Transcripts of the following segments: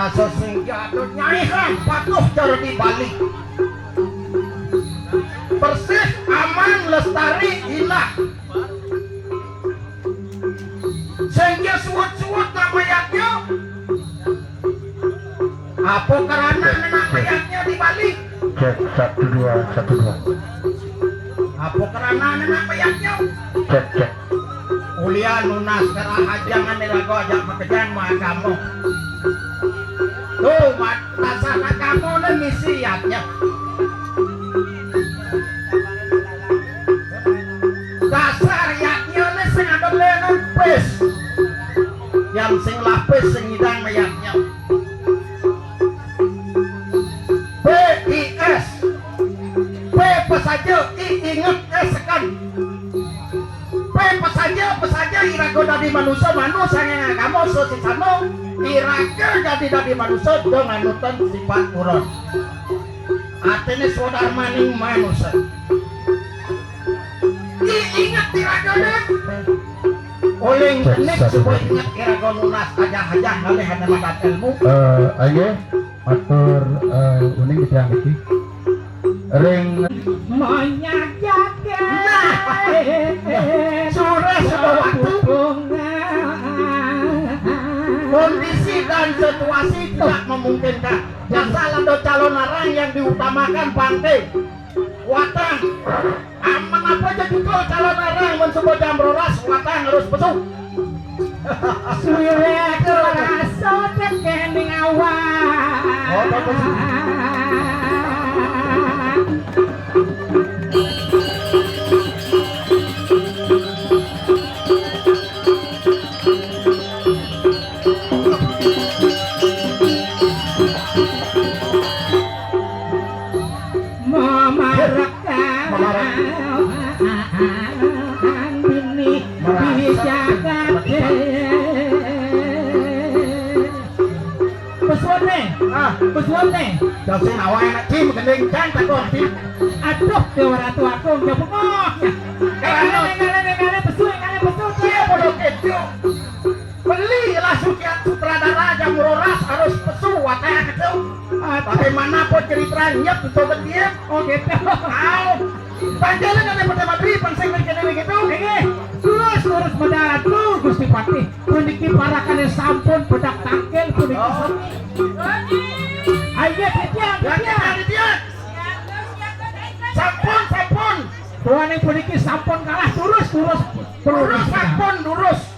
Rasa sing jatuh nyai patuh cara dibalik persis aman lestari hilang sehingga suut-suut mayatnya apa karena mayatnya dibalik cek 1212 apa karena mayatnya cek ulian lunas kerah ajangan nelago ajak pekerjaan mah kamu tuh rasanya kamu dan misiatnya dasar yaknya ini sing ada lenon pes yang sing lapis sing hidang mayatnya PIS P pesaja I inget sekan P pesaja irago dari manusia yang kamu sosisano irago jadi manusia dengan nutan sifat urut artinya saudara maning manusia ingat irago deh oleh nek supaya ingat irago nunas aja ngalih hana madat ilmu ayo atur uning ditiang iki ring menyajake sudah waktu kondisi dan situasi tidak memungkinkan jasa lando calon orang yang diutamakan pantai watang aman apa jadi kau calon orang mencoba jam rolas watang harus besuk suwe kerasa kekening awak Besuane, jauh sih awal enak tim gending kan takut tim. aduh dewa ratu aku nggak pokoknya. Kalian besu dia bodoh kecil. Beli lah sukian sutradara jam roras harus besu watanya kecil. Bagaimanapun ceritanya untuk dia. oh gitu. Tahu. Panjalan kan yang pertama beri pensing begini begitu. Terus Padahal Gusti Patih puniki parakane sampun bedak tangkel puniki Oh. sami. Ayo titian. Sampun. Tuane puniki sampun kalah turus. Lurus sampun lurus.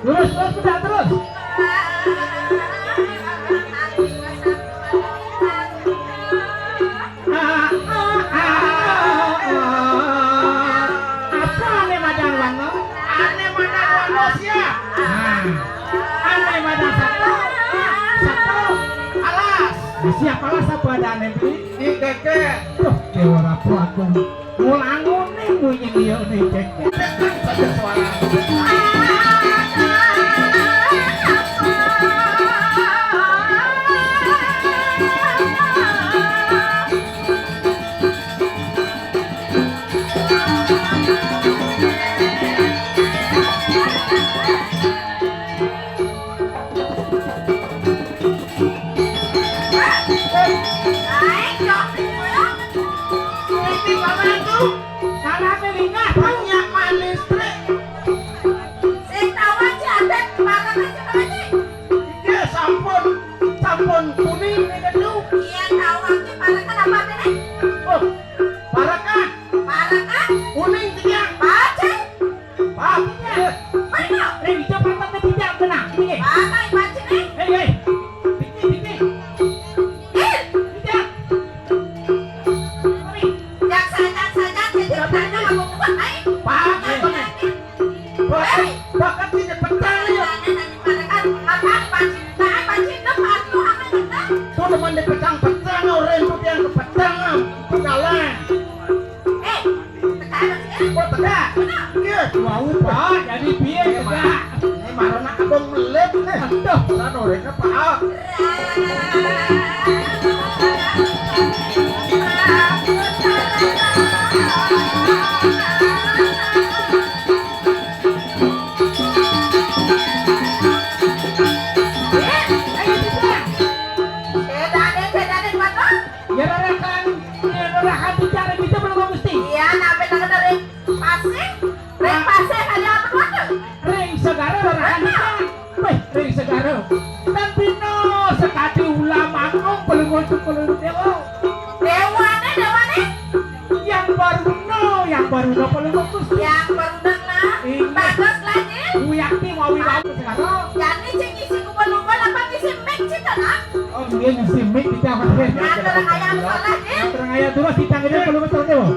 Terus bedak terus. Apa ane madang wano? Ane mana wanos ya? Ane madang satu. Alas. Siapa lah sapa ane iki? Di keke. Tuh, dewa rapu aku. Mulangune bunyi dia nih cek. Tekan saja suara. Ini mana itu? Karena telinga Banyak manis trik. Iya sampun kuning ini dulu. Oh, parakan kuning tiang. Pap. Ring cepat tapi tidak tenang. Nih. Hei. Dikit. Tidak. Bahkan tidak petang ya. Tuh teman di petang-petang orang itu yang ke petang. Pekalan. Oh tegak. Iya. Wau Pak, jadi piye tegak? Ini marana abang melip nih. Aduh. Kan orangnya Pak. Ya rarakan bicara kita belum mesti. Ring segara rarakan kita. Weh, ring segara. Tapi no sekati ulah manggung pelungut dewa. Yang baru no pelungut Gusti. Uyakti mau wibawa segara. Oh, dia ngisi mic di kamar. Terang ayat dulu kita ngene pelungut dewa.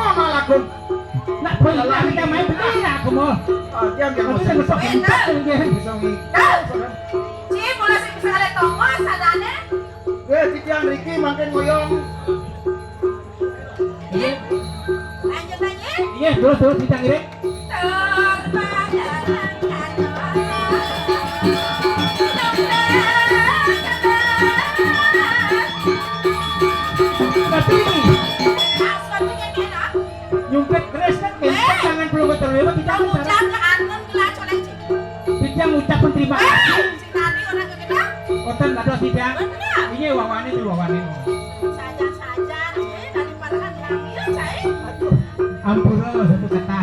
Mana lagu? Nak boleh kita main begini aku mau. Diam yang Aku musik. bisa Bisa ngikut. Tiang Riki makin ngoyong. Iya, terus kita ngene. Tapi nyumpet Tijang ucapan terima kasih. Si Nani orang ke kita. Oten ada Tijang. Benar. Ini wawane tuh wawane. Saja daripada kan hamil saya. Ampura satu kata.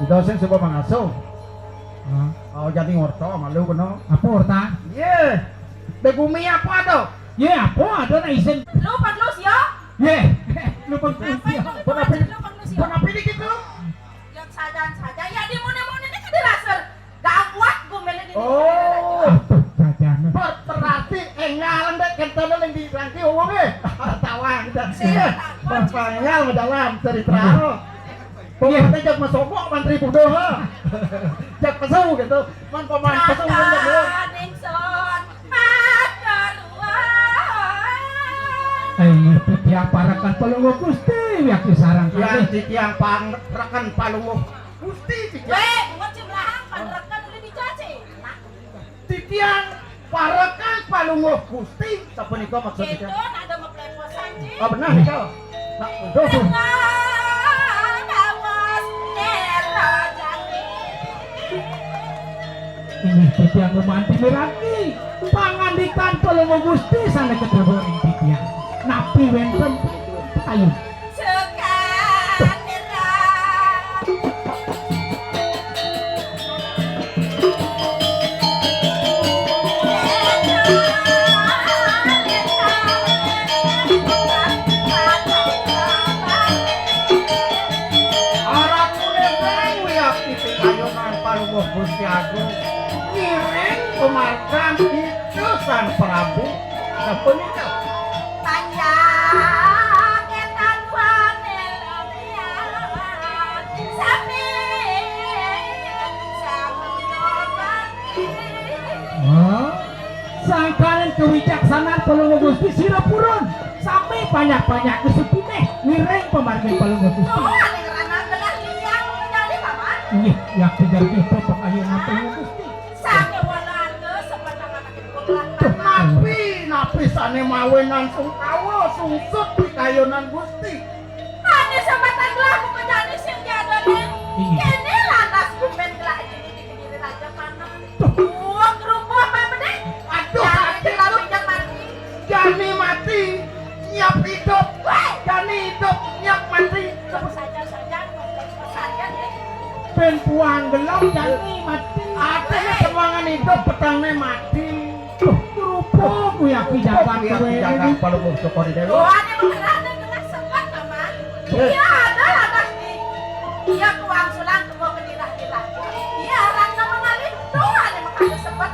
Dosen sebuah pengasuh. Oh jadi ngorto malu kono. Apa orta? Ye. Begumi apa tuh? Ye apa ada na isen? Lu padlus yo. Ye. Lupa Apa yang kusi. lu padlus yo? Kenapa ini gitu? Yang saja ya di mana-mana ini kan diraser. Gawat gue mele di. Oh. Jajana. Berarti engal ndek kentene ning dirangki wong e. Tawang dak. Engal dalam cerita. Pokoknya jak masokok mantri pudoh. Jak pesu gitu. Man pemain pesu gitu. Ningson. Makarua. Ini tiap parakan pelunggu Gusti ya kisarang Yang kali. di tiang pang rekan palunguh Gusti tiang. Weh, buat cemlahan panrekan udah dicaci. Di tiang parakan palunguh Gusti. Sapa nika maksudnya? Itu ada mau peleposan sih. Oh benar nika. Nak dodo. Ini tiang romanti meraki. Pangandikan pelunggu Gusti sana ketemu ing tiang. Napi wenten ayo. Gusti Agung ngiring pemarkan itu Sang Prabu apa nika panjang etan wanel sapi Oh, sangkaran kewijaksanaan pelunggu Gusti Sirapurun sampai banyak-banyak kesepine ngiring pemargin pelunggu Gusti. Iya, ya kejar kita pengayunan pelunggu Gusti. Napi sane mawenan sungkawa sungsut di kayunan Gusti. Ada sambatan laku kejadian sing jadone. Kene lantas kumen gelak ini dikiri raja panah. Uang kerupuk apa bedek? Aduh, sakit lalu yang mati. Jani mati, nyiap hidup. Jani hidup, nyiap mati. Saja saja deh. Ben puang gelap jani mati. Artinya semangan hidup petangnya mati. Kerupuk ya kijakan kowe. Jangan kalau mau cokori dewe. Doanya mengerana kena sempat teman. Iya ada lantas nih. Iya kuang sulang kebawa kedirah-dirah. Iya rangka mengalir doanya mengalir sempat.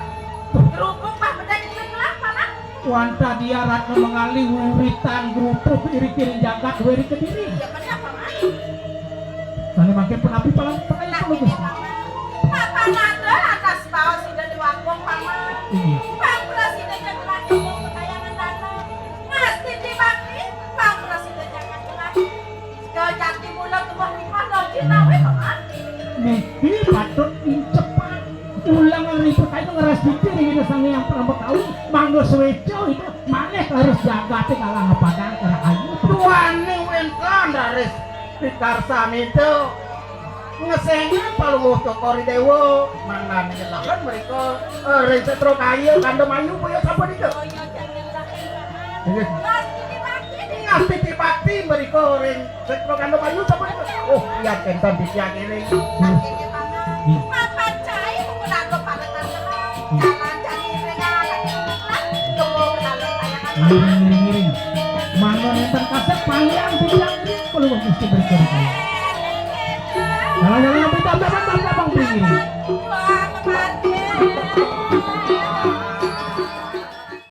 Kerupuk mah bedek itu gelap mana? Wanta dia ratna mengali wiritan kerupuk iri-kiri jagat wiri kediri. Iya benar paman. Sana makin penapi palang pakai Nah pelunggu ini Gusti. paman. Papa nanda lantas bawa sudah diwakong paman. Iya. Bang Presiden jangan ngomong kekayangan dana. Ngasti dibagi, Bang Presiden jangan jelas. Kejati mulut tubuh lima doji nawe paman. Niki patut incepan. Ulang ribut itu ngeras dikir gitu sang yang pernah tahu manggo seweco itu maneh harus jagate kalah ngepadang karena ayu. Tuane wentan dari pikarsan itu ngesengnya palunguh cokori dewo mangan ngelakan mereka resetro kayu kandem ayu punya siapa nih tuh Oh iya jangan lagi paman. Ngasti dibagi nih. ngasti tipati mereka resetro kandem ayu siapa nih tuh oh iya kentan disiagiri Lagi nih paman. Papa cai menggunakan paletan terang. Jalan cari regalan lah. Kebun lalu tayangan paman. Ngiring-ngiring. Manggo nenten kaset panjang bilang perlu mesti berkali-kali. Jangan-jangan kita dapat bang pingin. Tuang